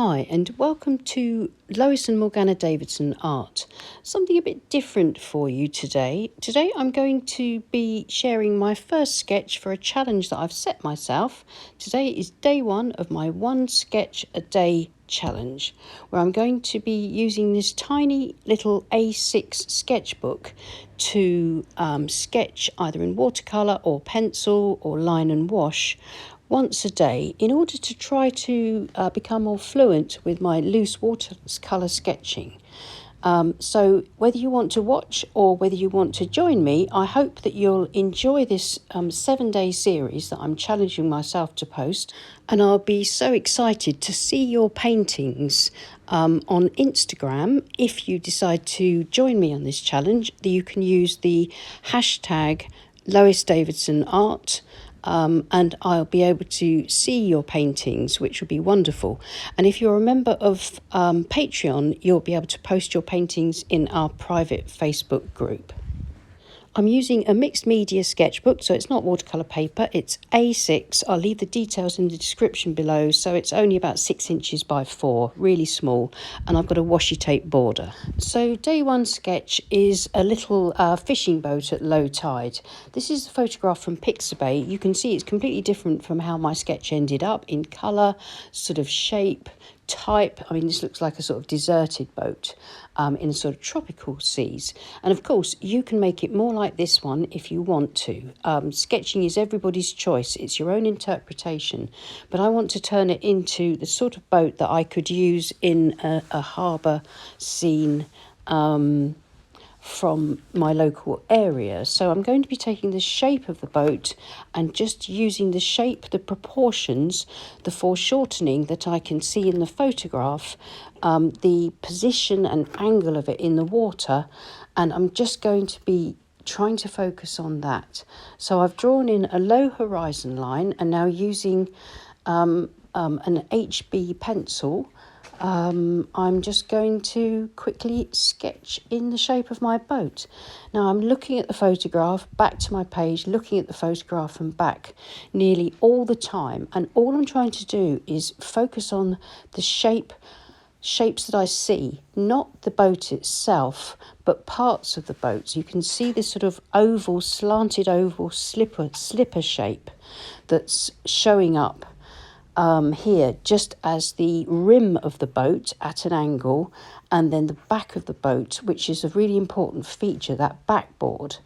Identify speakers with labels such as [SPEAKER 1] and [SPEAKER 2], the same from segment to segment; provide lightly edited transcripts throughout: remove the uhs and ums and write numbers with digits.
[SPEAKER 1] Hi and welcome to Lois and Morgana Davidson Art. Something a bit different for you today. Today I'm going to be sharing my first sketch for a challenge that I've set myself. Today is day one of my one sketch a day challenge, where I'm going to be using this tiny little A6 sketchbook to sketch either in watercolour or pencil or line and wash once a day in order to try to become more fluent with my loose watercolour sketching. So whether you want to watch or whether you want to join me, I hope that you'll enjoy this 7-day series that I'm challenging myself to post. And I'll be so excited to see your paintings on Instagram. If you decide to join me on this challenge, you can use the hashtag Lois Davidson Art. And I'll be able to see your paintings, which would be wonderful. And if you're a member of Patreon, you'll be able to post your paintings in our private Facebook group. I'm using a mixed media sketchbook, so it's not watercolour paper, it's A6. I'll leave the details in the description below, so it's only about 6 inches by 4, really small, and I've got a washi tape border. So day one sketch is a little fishing boat at low tide. This is a photograph from Pixabay. You can see it's completely different from how my sketch ended up in colour, sort of shape, type. I mean, this looks like a sort of deserted boat in sort of tropical seas. And of course, you can make it more like this one if you want to. Sketching is everybody's choice. It's your own interpretation. But I want to turn it into the sort of boat that I could use in a harbour scene from my local area. So I'm going to be taking the shape of the boat and just using the shape, the proportions, the foreshortening that I can see in the photograph, the position and angle of it in the water, and I'm just going to be trying to focus on that. So I've drawn in a low horizon line and now using an HB pencil, I'm just going to quickly sketch in the shape of my boat. Now I'm looking at the photograph, back to my page, looking at the photograph and back nearly all the time. And all I'm trying to do is focus on the shapes that I see, not the boat itself, but parts of the boat. So you can see this sort of oval, slanted oval slipper shape that's showing up here, just as the rim of the boat at an angle, and then the back of the boat, which is a really important feature, that backboard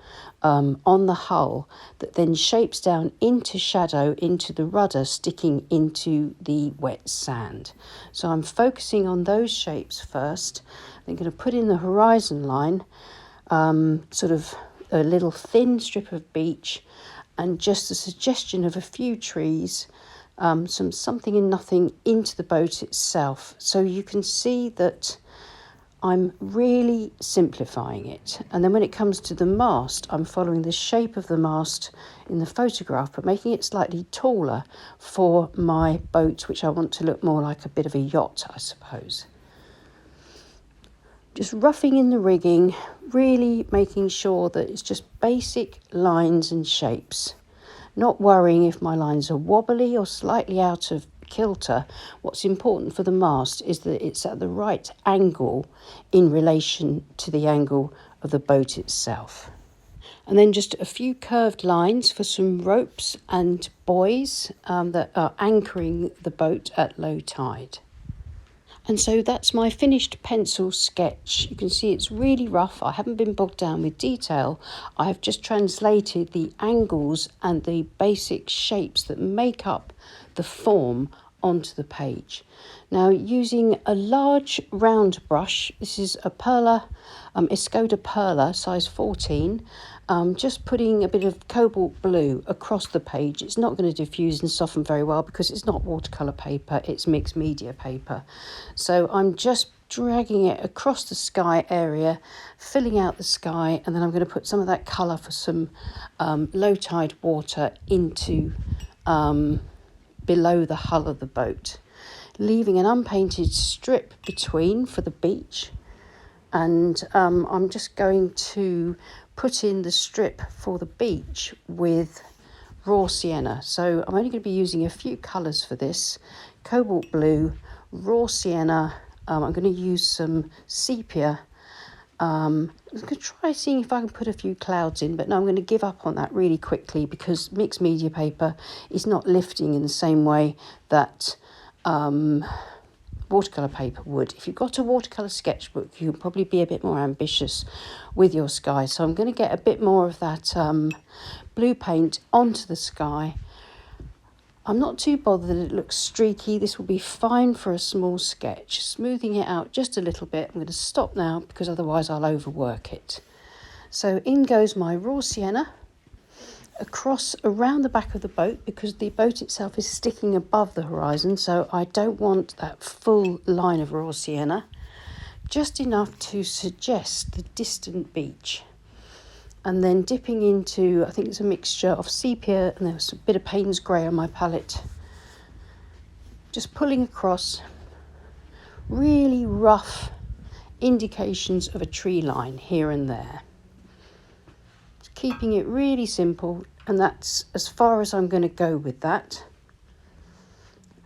[SPEAKER 1] on the hull that then shapes down into shadow, into the rudder sticking into the wet sand. So I'm focusing on those shapes first. I'm going to put in the horizon line, sort of a little thin strip of beach, and just a suggestion of a few trees, some something and nothing into the boat itself. So you can see that I'm really simplifying it. And then when it comes to the mast, I'm following the shape of the mast in the photograph, but making it slightly taller for my boat, which I want to look more like a bit of a yacht, I suppose. Just roughing in the rigging, really making sure that it's just basic lines and shapes. Not worrying if my lines are wobbly or slightly out of kilter. What's important for the mast is that it's at the right angle in relation to the angle of the boat itself. And then just a few curved lines for some ropes and buoys that are anchoring the boat at low tide. And so that's my finished pencil sketch. You can see it's really rough. I haven't been bogged down with detail. I've just translated the angles and the basic shapes that make up the form onto the page. Now, using a large round brush, this is a Perla, Escoda Perla, size 14, just putting a bit of cobalt blue across the page. It's not going to diffuse and soften very well because it's not watercolour paper, it's mixed media paper. So I'm just dragging it across the sky area, filling out the sky, and then I'm going to put some of that colour for some low tide water into below the hull of the boat, leaving an unpainted strip between for the beach. And I'm just going to put in the strip for the beach with raw sienna. So I'm only going to be using a few colours for this: cobalt blue, raw sienna. I'm going to use some sepia. I'm going to try seeing if I can put a few clouds in, but no, I'm going to give up on that really quickly because mixed media paper is not lifting in the same way that watercolour paper would. If you've got a watercolour sketchbook, you can probably be a bit more ambitious with your sky. So I'm going to get a bit more of that blue paint onto the sky. I'm not too bothered that it looks streaky. This will be fine for a small sketch. Smoothing it out just a little bit. I'm going to stop now because otherwise I'll overwork it. So in goes my raw sienna across around the back of the boat, because the boat itself is sticking above the horizon, so I don't want that full line of raw sienna. Just enough to suggest the distant beach. And then dipping into, I think it's a mixture of sepia and there was a bit of Payne's grey on my palette. Just pulling across really rough indications of a tree line here and there. Keeping it really simple, and that's as far as I'm going to go with that.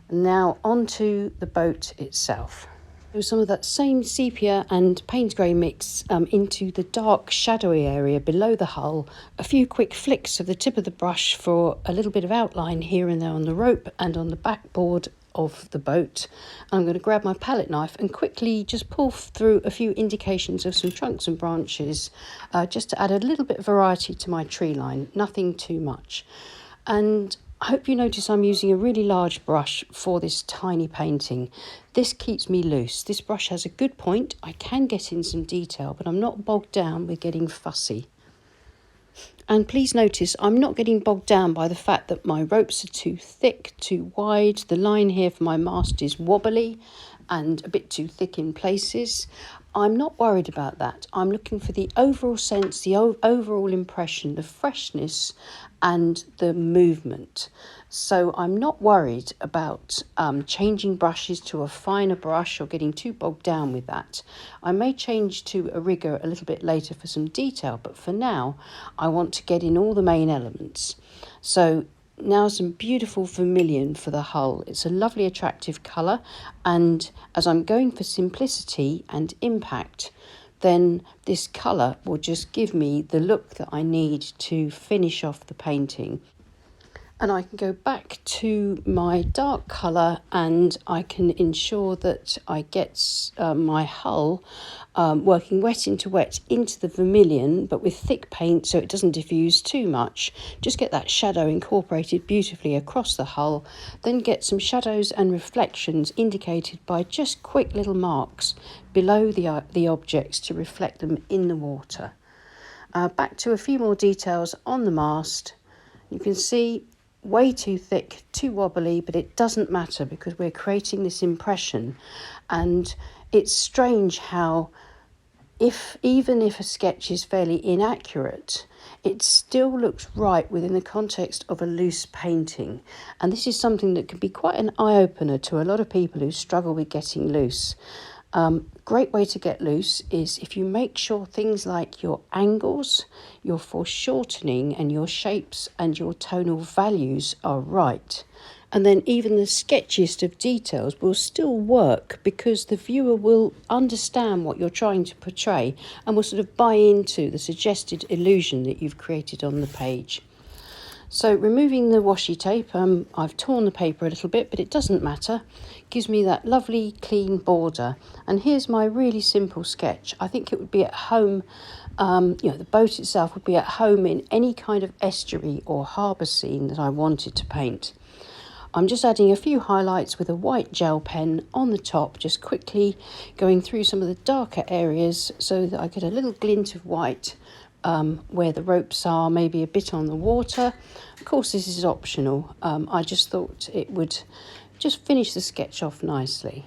[SPEAKER 1] And now onto the boat itself. There was some of that same sepia and Payne's grey mix into the dark shadowy area below the hull. A few quick flicks of the tip of the brush for a little bit of outline here and there on the rope and on the backboard of the boat. I'm going to grab my palette knife and quickly just pull through a few indications of some trunks and branches just to add a little bit of variety to my tree line, nothing too much. And I hope you notice I'm using a really large brush for this tiny painting. This keeps me loose. This brush has a good point. I can get in some detail, but I'm not bogged down with getting fussy. And please notice I'm not getting bogged down by the fact that my ropes are too thick, too wide. The line here for my mast is wobbly and a bit too thick in places. I'm not worried about that. I'm looking for the overall sense, the overall impression, the freshness and the movement. So I'm not worried about changing brushes to a finer brush or getting too bogged down with that. I may change to a rigger a little bit later for some detail, but for now I want to get in all the main elements. So now some beautiful vermilion for the hull. It's a lovely attractive colour, and as I'm going for simplicity and impact, then this colour will just give me the look that I need to finish off the painting. And I can go back to my dark colour and I can ensure that I get my hull working wet into the vermilion, but with thick paint so it doesn't diffuse too much. Just get that shadow incorporated beautifully across the hull, then get some shadows and reflections indicated by just quick little marks below the objects to reflect them in the water. Back to a few more details on the mast. You can see way too thick, too wobbly, but it doesn't matter because we're creating this impression. And it's strange how even if a sketch is fairly inaccurate, it still looks right within the context of a loose painting. And this is something that can be quite an eye-opener to a lot of people who struggle with getting loose. Great way to get loose is if you make sure things like your angles, your foreshortening and your shapes and your tonal values are right. And then even the sketchiest of details will still work because the viewer will understand what you're trying to portray and will sort of buy into the suggested illusion that you've created on the page. So removing the washi tape, I've torn the paper a little bit, but it doesn't matter. It gives me that lovely clean border. And here's my really simple sketch. I think it would be at home, the boat itself would be at home in any kind of estuary or harbour scene that I wanted to paint. I'm just adding a few highlights with a white gel pen on the top, just quickly going through some of the darker areas so that I get a little glint of white where the ropes are, maybe a bit on the water. Of course, this is optional. I just thought it would just finish the sketch off nicely.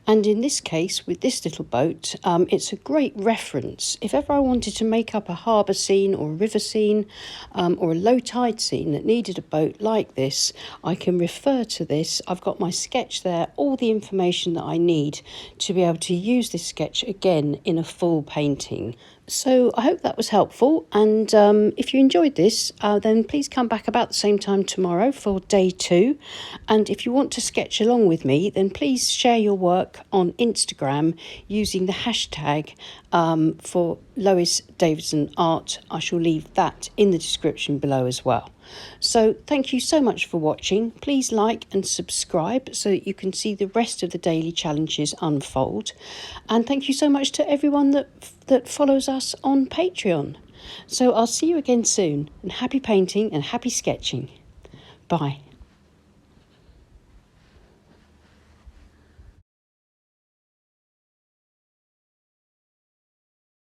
[SPEAKER 1] And in this case, with this little boat, it's a great reference. If ever I wanted to make up a harbour scene or a river scene or a low tide scene that needed a boat like this, I can refer to this. I've got my sketch there, all the information that I need to be able to use this sketch again in a full painting. So I hope that was helpful, and if you enjoyed this, then please come back about the same time tomorrow for day 2. And if you want to sketch along with me, then please share your work on Instagram using the hashtag for Lois Davidson Art. I shall leave that in the description below as well. So thank you so much for watching. Please like and subscribe so that you can see the rest of the daily challenges unfold. And thank you so much to everyone that follows us on Patreon. So I'll see you again soon, and happy painting and happy sketching. Bye.